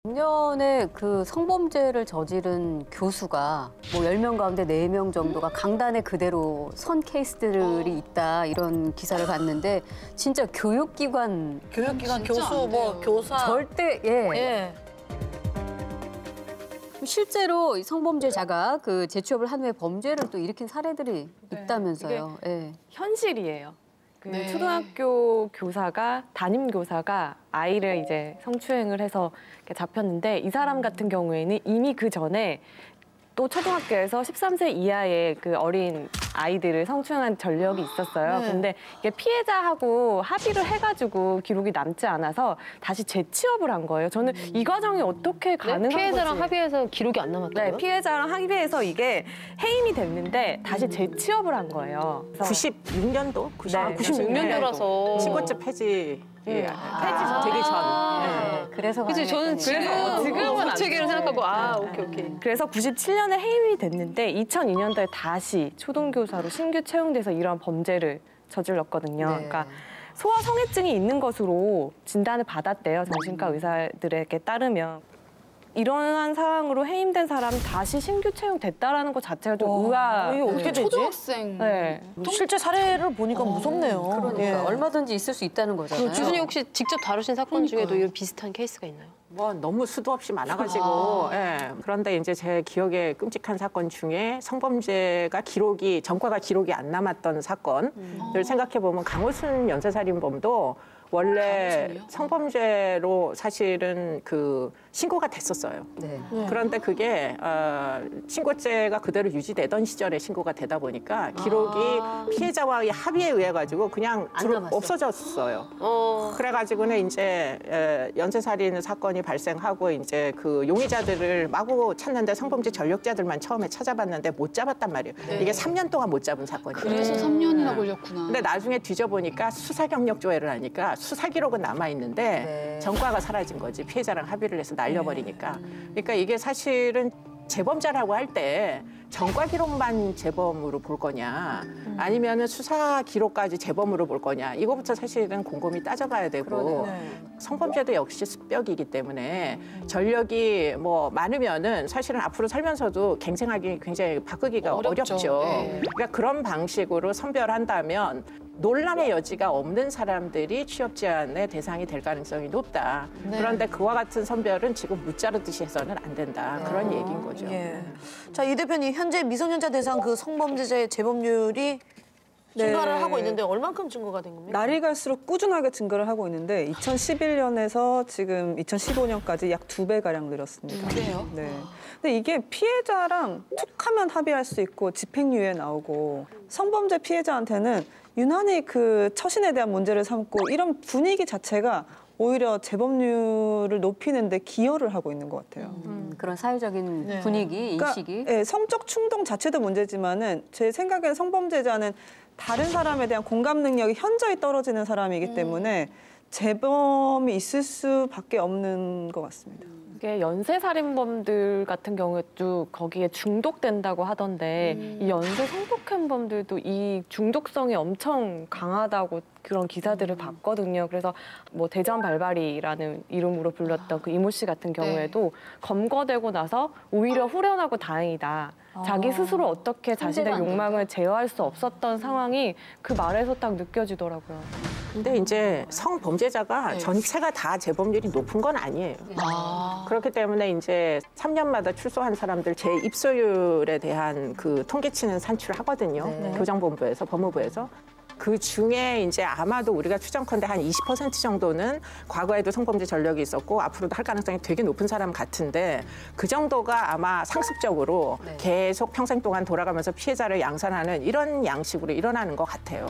작년에 그 성범죄를 저지른 교수가 뭐 10명 가운데 4명 정도가 강단에 그대로 선 케이스들이 있다 이런 기사를 봤는데 진짜 교육기관 교수 뭐 교사 절대 예. 실제로 이 성범죄자가 그 재취업을 한 후에 범죄를 또 일으킨 사례들이 있다면서요. 예. 현실이에요. 그 네. 초등학교 교사가 담임 교사가 아이를 이제 성추행을 해서 이렇게 잡혔는데 이 사람 같은 경우에는 이미 그 전에 또 초등학교에서 13세 이하의 그 어린 아이들을 성추행한 전력이 있었어요. 네. 근데 이게 피해자하고 합의를 해가지고 기록이 남지 않아서 다시 재취업을 한 거예요. 저는 이 과정이 어떻게 가능한 피해자랑 거지? 합의해서 기록이 안 남았다고요? 네, 피해자랑 합의해서 이게 해임이 됐는데 다시 재취업을 한 거예요. 96년도? 96년도라서. 신고죄 폐지 되기 전. 네. 그래서 그치, 저는 지금은 체계를 생각하고 오케이. 그래서 97년에 해임이 됐는데 2002년도에 다시 초등교사로 신규 채용돼서 이런 범죄를 저질렀거든요. 네. 그러니까 소아성애증이 있는 것으로 진단을 받았대요. 정신과 의사들에게 따르면. 이러한 상황으로 해임된 사람이 다시 신규 채용됐다라는 것 자체가 좀 의아. 이게 어떻게 되지? 초등학생. 네. 실제 사례를 보니까 무섭네요. 그러니까 예. 얼마든지 있을 수 있다는 거잖아요. 교수님 혹시 직접 다루신 사건 중에도 이런 비슷한 케이스가 있나요? 뭐 너무 수도 없이 많아가지고. 예. 그런데 이제 제 기억에 끔찍한 사건 중에 성범죄가 전과가 기록이 안 남았던 사건을 생각해 보면 강호순 연쇄살인범도 원래 성범죄로 사실은 그 신고가 됐었어요. 네. 그런데 그게 신고죄가 그대로 유지되던 시절에 신고가 되다 보니까 기록이 피해자와의 합의에 의해 가지고 그냥 없어졌어요. 그래가지고는 이제 연쇄살인 사건이 발생하고 이제 그 용의자들을 마구 찾는데 성범죄 전력자들만 처음에 찾아봤는데 못 잡았단 말이에요. 이게 3년 동안 못 잡은 사건이에요. 그래서 3년이나 걸렸구나. 근데 나중에 뒤져보니까 수사 경력 조회를 하니까 수사 기록은 남아 있는데 전과가 사라진 거지. 피해자랑 합의를 해서 날려버리니까. 그러니까 이게 사실은 재범자라고 할 때 전과 기록만 재범으로 볼 거냐, 아니면은 수사 기록까지 재범으로 볼 거냐, 이거부터 사실은 곰곰이 따져봐야 되고, 성범죄도 역시 습벽이기 때문에 전력이 뭐 많으면은 사실은 앞으로 살면서도 갱생하기 굉장히 바꾸기가 어렵죠. 그러니까 그런 방식으로 선별한다면 논란의 여지가 없는 사람들이 취업 제한의 대상이 될 가능성이 높다. 그런데 그와 같은 선별은 지금 무자르듯이 해서는 안 된다. 그런 얘기인 거죠. 예. 자, 이 대표님 현재 미성년자 대상 그 성범죄자의 재범률이 증가를 하고 있는데 얼만큼 증가가 된 겁니까? 날이 갈수록 꾸준하게 증가를 하고 있는데 2011년에서 지금 2015년까지 약 2배가량 늘었습니다. 그래요? 네. 근데 이게 피해자랑 툭하면 합의할 수 있고 집행유예 나오고 성범죄 피해자한테는 유난히 그 처신에 대한 문제를 삼고 이런 분위기 자체가 오히려 재범률을 높이는 데 기여를 하고 있는 것 같아요. 그런 사회적인 분위기, 인식이. 그러니까, 성적 충동 자체도 문제지만은 제 생각에는 성범죄자는 다른 사람에 대한 공감 능력이 현저히 떨어지는 사람이기 때문에 재범이 있을 수밖에 없는 것 같습니다. 이게 연쇄살인범들 같은 경우에도 거기에 중독된다고 하던데 이 연쇄 성폭행범들도 이 중독성이 엄청 강하다고 그런 기사들을 봤거든요. 그래서 뭐 대전 발발이라는 이름으로 불렸던 그 이모 씨 같은 경우에도 검거되고 나서 오히려 후련하고 다행이다. 자기 스스로 어떻게 자신의 욕망을 제어할 수 없었던 상황이 그 말에서 딱 느껴지더라고요. 근데 이제 성범죄자가 전체가 다 재범률이 높은 건 아니에요. 그렇기 때문에 이제 3년마다 출소한 사람들 재입소율에 대한 그 통계치는 산출을 하거든요. 교정본부에서, 법무부에서. 그 중에 이제 아마도 우리가 추정컨대 한 20% 정도는 과거에도 성범죄 전력이 있었고 앞으로도 할 가능성이 되게 높은 사람 같은데 그 정도가 아마 상습적으로 계속 평생 동안 돌아가면서 피해자를 양산하는 이런 양식으로 일어나는 것 같아요.